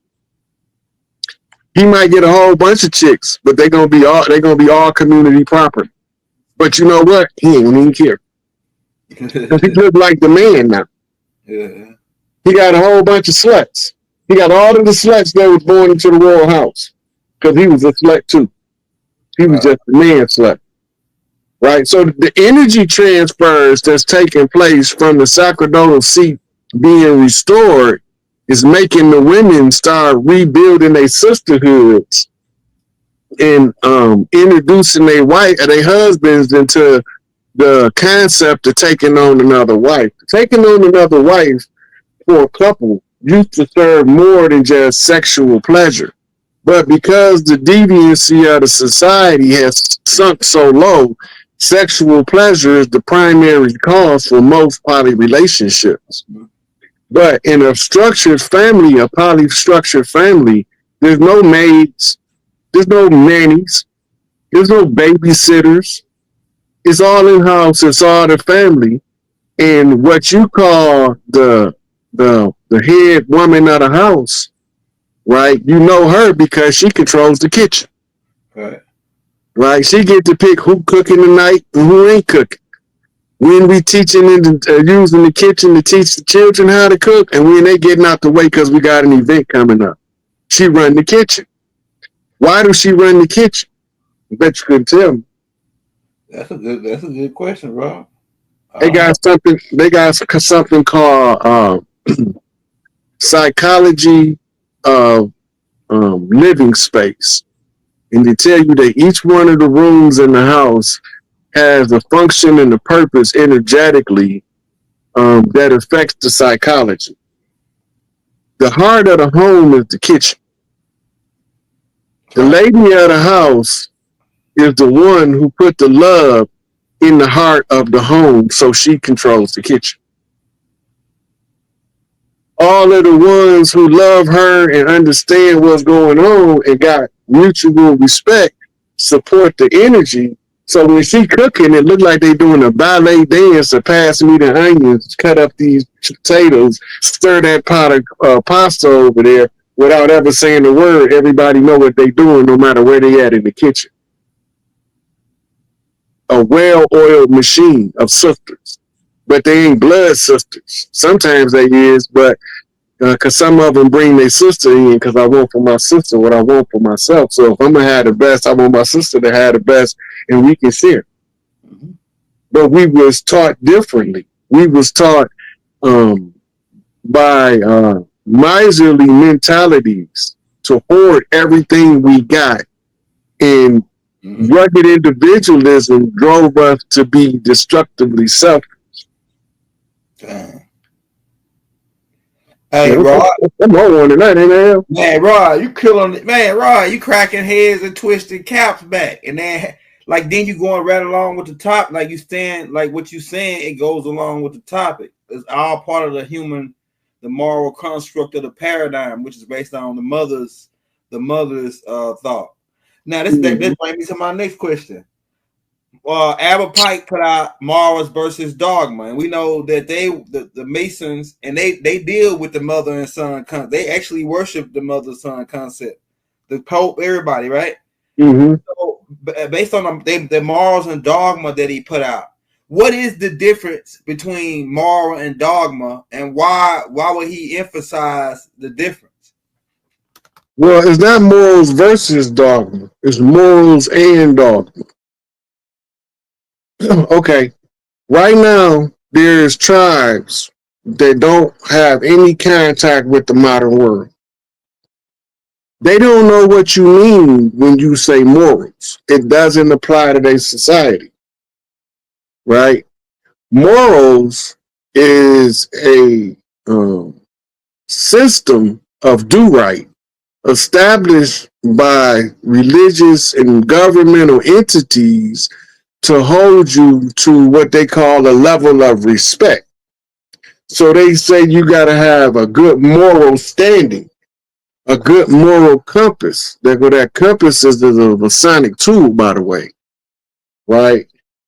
he might get a whole bunch of chicks, but they're gonna be all community property. But you know what? He ain't even care. Because he look like the man now. Yeah. He got a whole bunch of sluts. He got all of the sluts that was born into the royal house. Because he was a slut too. He was just a man slut. Right? So the energy transfers that's taking place from the sacerdotal seat being restored is making the women start rebuilding their sisterhoods and introducing their husbands into the concept of taking on another wife. Taking on another wife for a couple used to serve more than just sexual pleasure. But because the deviancy of the society has sunk so low, sexual pleasure is the primary cause for most poly relationships. But in a structured family, a poly-structured family, there's no maids, there's no nannies, there's no babysitters. It's all in house. It's all the family, and what you call the head woman of the house, right? You know her because she controls the kitchen, Right. right? She get to pick who cooking tonight and who ain't cooking. When we teaching using the kitchen to teach the children how to cook, and when they getting out the way because we got an event coming up, she run the kitchen. Why does she run the kitchen? I bet you couldn't tell me. That's a good question, bro. They got something. They got something called psychology of living space, and they tell you that each one of the rooms in the house has a function and a purpose energetically that affects the psychology. The heart of the home is the kitchen. The lady of the house is the one who put the love in the heart of the home, so she controls the kitchen. All of the ones who love her and understand what's going on and got mutual respect support the energy. So when she cooking, it look like they doing a ballet dance to pass me the onions, cut up these potatoes, stir that pot of pasta over there without ever saying a word. Everybody know what they doing no matter where they at in the kitchen. A well-oiled machine of sisters, but they ain't blood sisters. Sometimes they is, but because some of them bring their sister in because I want for my sister what I want for myself. So if I'm going to have the best, I want my sister to have the best, and we can share. Mm-hmm. But we was taught differently. We was taught by miserly mentalities to hoard everything we got, and rugged individualism drove us to be destructively selfish. Hey, Rod. I'm on tonight, ain't I? Man, Rod, you killing it. Man, Rod, you cracking heads and twisting caps back. And then, then you going right along with the top. Like you stand, like what you saying, it goes along with the topic. It's all part of the moral construct of the paradigm, which is based on the mother's thought. Now, this brings me to my next question. Albert Pike put out Morals versus Dogma, and we know that the Masons, and they deal with the mother and son concept. They actually worship the mother son concept. The Pope, everybody, right? Mm-hmm. So, based on the morals and dogma that he put out, what is the difference between moral and dogma, and why would he emphasize the difference? Well, it's not morals versus dogma. It's morals and dogma. Okay, right now there's tribes that don't have any contact with the modern world. They don't know what you mean when you say morals. It doesn't apply to their society, right? Morals is a system of do right established by religious and governmental entities to hold you to what they call a level of respect. So they say you got to have a good moral standing, a good moral compass. That compass is a Masonic tool, by the way, right?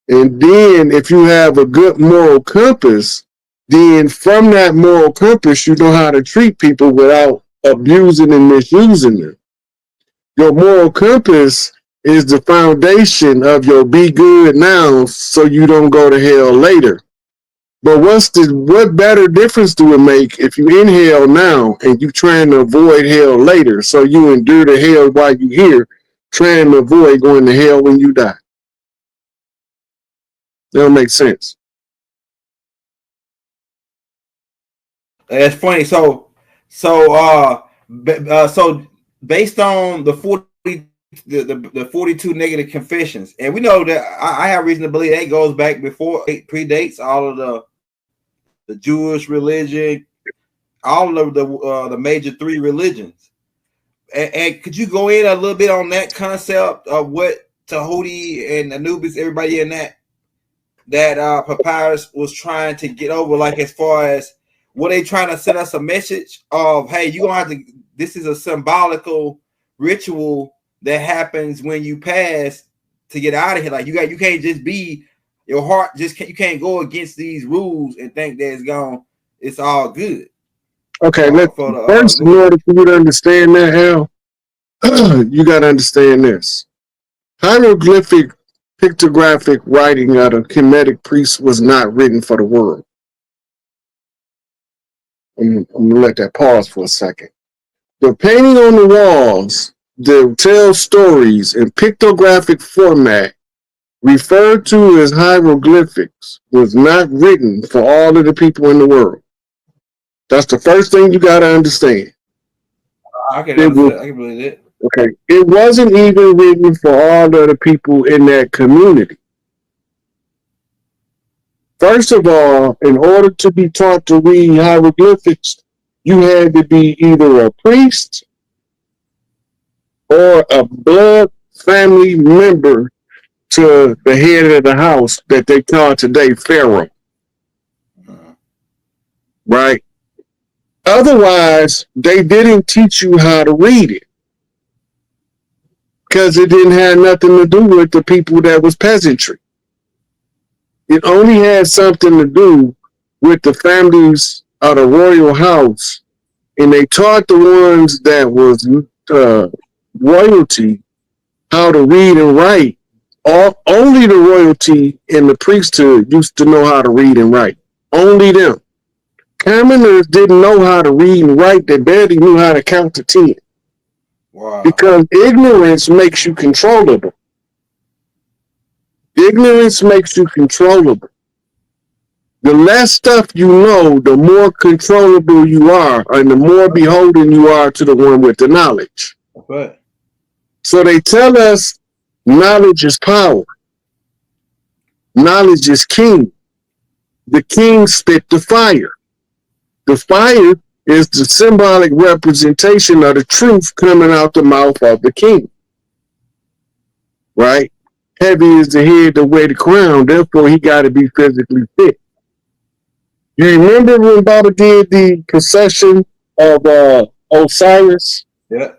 And then if you have a good moral compass, then from that moral compass, you know how to treat people without abusing and misusing them. Your moral compass is the foundation of your be good now so you don't go to hell later. But what better difference do it make if you inhale now and you trying to avoid hell later? So you endure the hell while you here, trying to avoid going to hell when you die. That don't make sense. That's funny. So based on the 42 negative confessions, and we know that I have reason to believe that goes back before, it predates all of the Jewish religion, all of the major three religions. And could you go in a little bit on that concept of what Tahuti and Anubis, everybody in that Papyrus was trying to get over, like as far as were they trying to send us a message of, hey, you don't have to, this is a symbolical ritual that happens when you pass to get out of here. Like you can't just be your heart, you can't go against these rules and think that it's all good. Okay, first, in order for you to understand that, Hal, you got to understand this. Hieroglyphic pictographic writing out of Kemetic priests was not written for the world. I'm going to let that pause for a second. The painting on the walls that tell stories in pictographic format referred to as hieroglyphics was not written for all of the people in the world. That's the first thing you got to understand. I can believe it. Okay, it wasn't even written for all of the people in that community. First of all, in order to be taught to read hieroglyphics, you had to be either a priest or a blood family member to the head of the house that they call today Pharaoh. Right? Otherwise, they didn't teach you how to read it because it didn't have nothing to do with the people that was peasantry. It only had something to do with the families of the royal house, and they taught the ones that was royalty how to read and write. Only the royalty and the priesthood used to know how to read and write. Only them. Commoners didn't know how to read and write. They barely knew how to count to 10. Wow. Because ignorance makes you controllable. Ignorance makes you controllable. The less stuff you know, the more controllable you are, and the more beholden you are to the one with the knowledge. Okay. So they tell us knowledge is power. Knowledge is king. The king spit the fire. The fire is the symbolic representation of the truth coming out the mouth of the king. Right? Heavy is the head to wear the crown, therefore he got to be physically fit. You remember when Baba did the procession of Osiris? Yeah.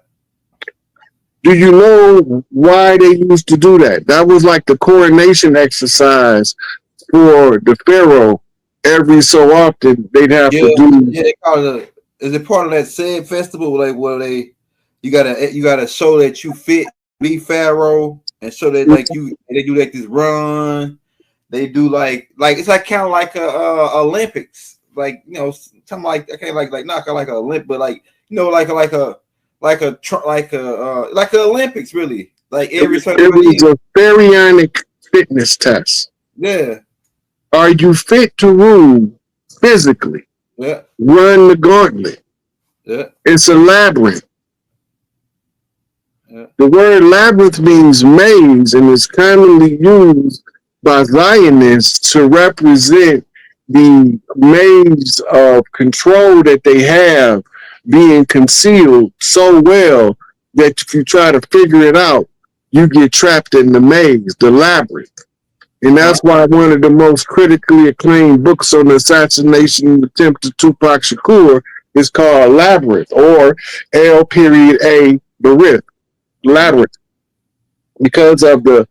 Do you know why they used to do that? That was like the coronation exercise for the pharaoh. Every so often they'd have to do. Yeah, they call it. Is it part of that said festival? Like where you gotta show that you fit be pharaoh and show that like they do like this run. They do like it's like kind of like a Olympics, like something like okay, like not like an Olympic, but like like a Olympics really. Like every it was a pharaonic fitness test. Yeah. Are you fit to rule physically? Yeah. Run the gauntlet. Yeah. It's a labyrinth. Yeah. The word labyrinth means maze and is commonly used by Zionists to represent the maze of control that they have being concealed so well that if you try to figure it out, you get trapped in the maze, the labyrinth. And that's why one of the most critically acclaimed books on the assassination attempt of Tupac Shakur is called Labyrinth, or L.A. Barith, Labyrinth, because of the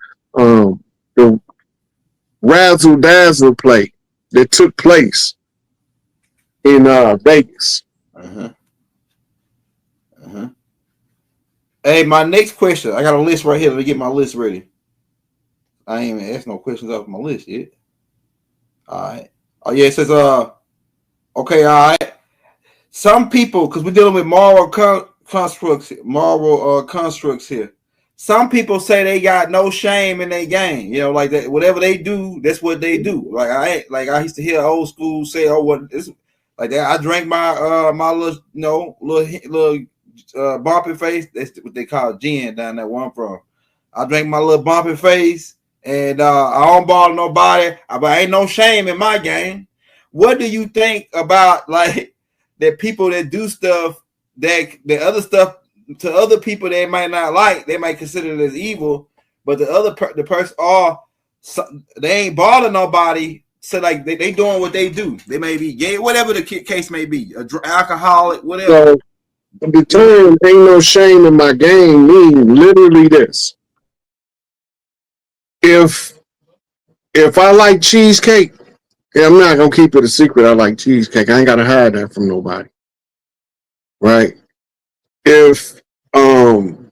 razzle dazzle play that took place in Vegas. Hey, my next question. I got a list right here. Let me get my list ready. I ain't even asked no questions off my list yet. All right. Oh yeah, it says okay, all right. Some people, because we're dealing with moral constructs here. Some people say they got no shame in their game. Like that. Whatever they do, that's what they do. Like I used to hear old school say, "Oh, what this?" Like that. I drank my my little bumpy face. That's what they call gin down there where I'm from. I drank my little bumpy face, and I don't bother nobody. But ain't no shame in my game. What do you think about like that people that do stuff that the other stuff to other people they might not like, they might consider it as evil, but the person they ain't bothering nobody. So like they doing what they do. They may be gay, whatever the case may be, alcoholic, whatever. So the term "ain't no shame in my game" means literally this: if I like cheesecake, yeah, I'm not gonna keep it a secret. I like cheesecake. I ain't gotta hide that from nobody, right? If I'm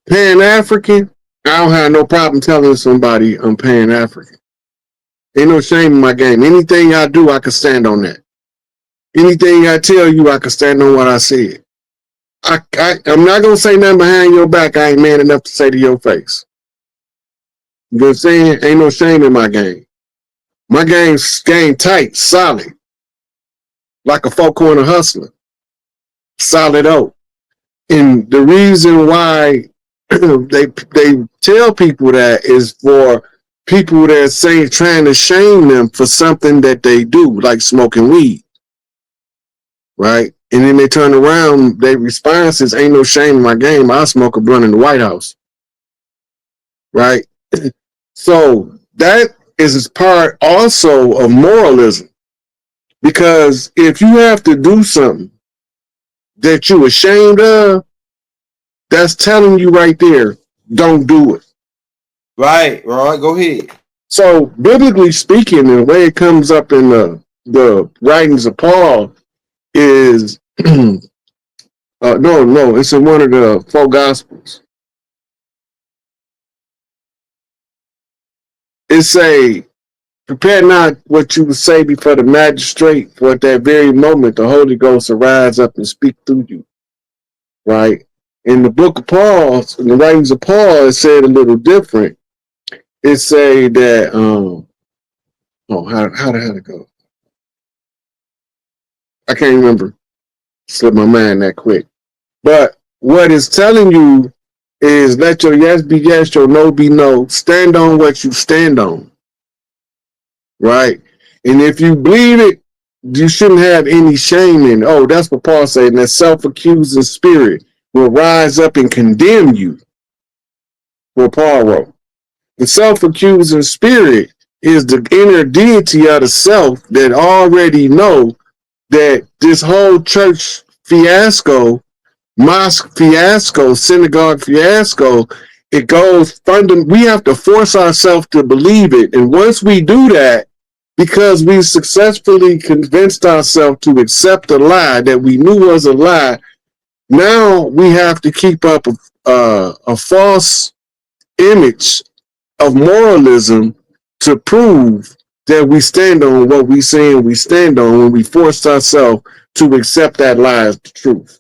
Pan African, I don't have no problem telling somebody I'm Pan African. Ain't no shame in my game. Anything I do, I can stand on that. Anything I tell you, I can stand on what I said. I'm not gonna say nothing behind your back I ain't man enough to say to your face. You know what I'm saying? Ain't no shame in my game. My game's game tight, solid, like a four-corner hustler. Solid oak. And the reason why they tell people that is for people that say trying to shame them for something that they do, like smoking weed, right? And then they turn around, their response is, "Ain't no shame in my game. I smoke a blunt in the White House," right? So that is part also of moralism, because if you have to do something that you're ashamed of, that's telling you right there, don't do it. Right. Go ahead. So biblically speaking, the way it comes up in the writings of Paul is no, it's in one of the four gospels. It say, "Prepare not what you would say before the magistrate, for at that very moment the Holy Ghost will rise up and speak through you." Right? In the book of Paul, in the writings of Paul, it said a little different. It say that how did it go? I can't remember. Slipped my mind that quick. But what it's telling you is, let your yes be yes, your no be no. Stand on what you stand on. Right? And if you believe it, you shouldn't have any shame in it. Oh, that's what Paul said. And that self-accusing spirit will rise up and condemn you. What Paul wrote. The self-accusing spirit is the inner deity of the self that already know that this whole church fiasco, mosque fiasco, synagogue fiasco, it goes we have to force ourselves to believe it. And once we do that, because we successfully convinced ourselves to accept a lie that we knew was a lie, now we have to keep up a false image of moralism to prove that we stand on what we say we stand on, when we forced ourselves to accept that lie as the truth.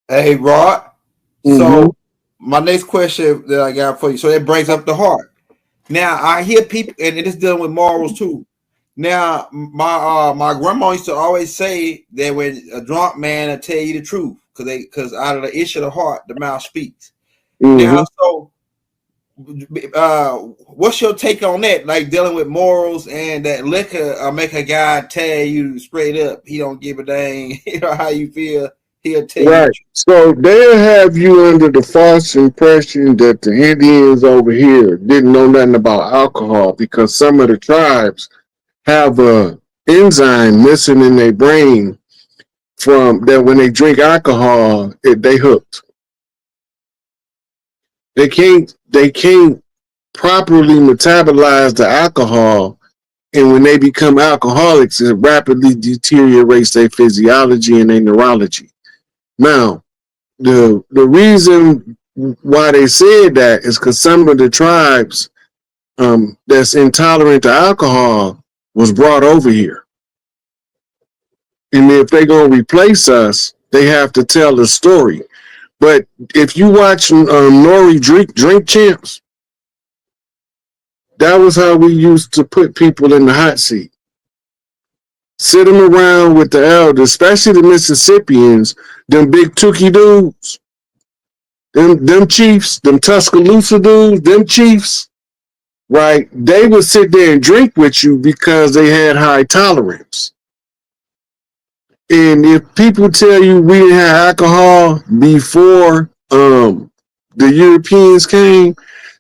Hey, Rod. So my next question that I got for you, so that brings up the heart. Now I hear people, and it is dealing with morals too. Now my grandma used to always say that when a drunk man will tell you the truth, because out of the issue of the heart, the mouth speaks. Now, so what's your take on that? Like dealing with morals and that liquor make a guy tell you straight up he don't give a dang, you know how you feel. He'll tell you. Right. So they'll have you under the false impression that the Indians over here didn't know nothing about alcohol, because some of the tribes have a enzyme missing in their brain from that when they drink alcohol, they hooked. They can't properly metabolize the alcohol, and when they become alcoholics, it rapidly deteriorates their physiology and their neurology. Now, the reason why they said that is because some of the tribes that's intolerant to alcohol was brought over here. And if they're going to replace us, they have to tell the story. But if you watch Nori Drink Champs, that was how we used to put people in the hot seat. Sit them around with the elders, especially the Mississippians, them big Tookie dudes, them chiefs, them Tuscaloosa dudes, them chiefs. right? They would sit there and drink with you because they had high tolerance. And if people tell you we didn't have alcohol before the Europeans came,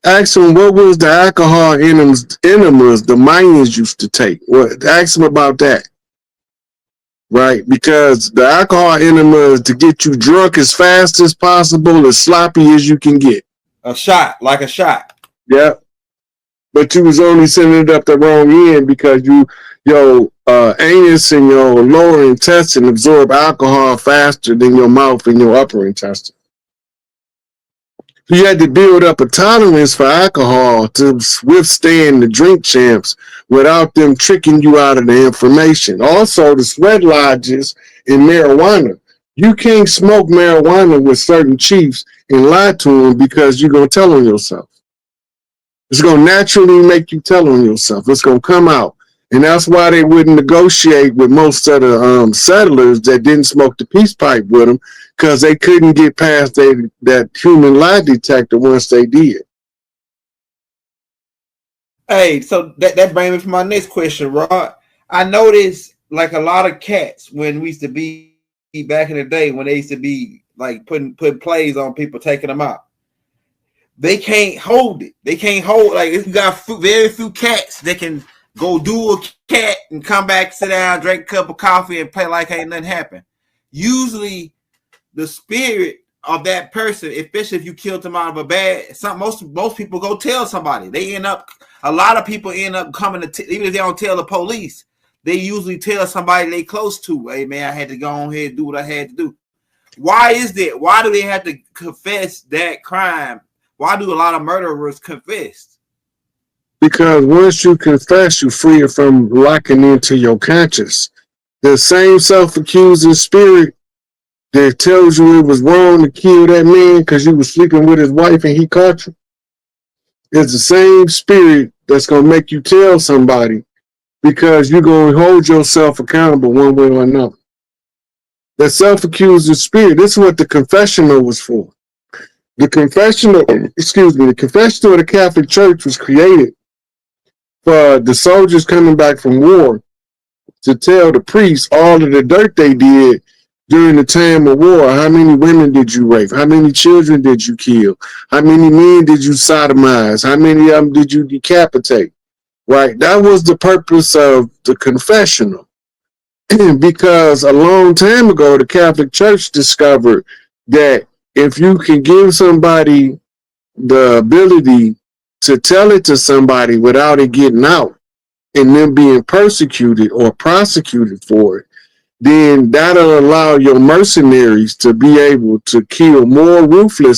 ask them what was the alcohol enemas the Mayans used to take. Ask them about that, right? Because the alcohol enemas to get you drunk as fast as possible, as sloppy as you can get. A shot, like a shot. Yeah. But you was only sending it up the wrong end because your anus and your lower intestine absorb alcohol faster than your mouth and your upper intestine. You had to build up a tolerance for alcohol to withstand the drink champs without them tricking you out of the information. Also, the sweat lodges in marijuana. You can't smoke marijuana with certain chiefs and lie to them because you're going to tell on yourself. It's going to naturally make you tell on yourself. It's going to come out. And that's why they wouldn't negotiate with most of the settlers that didn't smoke the peace pipe with them, because they couldn't get past that human lie detector once they did. Hey, so that brings me to my next question, Rod. I noticed like a lot of cats when we used to be back in the day, when they used to be like putting plays on people, taking them out. They can't hold it. They can't hold, like, if you got very few cats that can go do a cat and come back, sit down, drink a cup of coffee, and play like ain't nothing happened. Usually, the spirit of that person, especially if you killed them out of a bad, most people go tell somebody. A lot of people end up coming to, even if they don't tell the police, they usually tell somebody they close to. Hey man, I had to go on here and do what I had to do. Why is that? Why do they have to confess that crime? Why do a lot of murderers confess? Because once you confess, you're free from locking into your conscience. The same self-accusing spirit that tells you it was wrong to kill that man because you was sleeping with his wife and he caught you, is the same spirit that's going to make you tell somebody, because you're going to hold yourself accountable one way or another. That self-accusing spirit, this is what the confessional was for. The confessional of the Catholic Church was created for the soldiers coming back from war to tell the priests all of the dirt they did during the time of war. How many women did you rape? How many children did you kill? How many men did you sodomize? How many of them did you decapitate? Right? That was the purpose of the confessional. Because a long time ago, the Catholic Church discovered that if you can give somebody the ability to tell it to somebody without it getting out and them being persecuted or prosecuted for it, then that'll allow your mercenaries to be able to kill more ruthlessly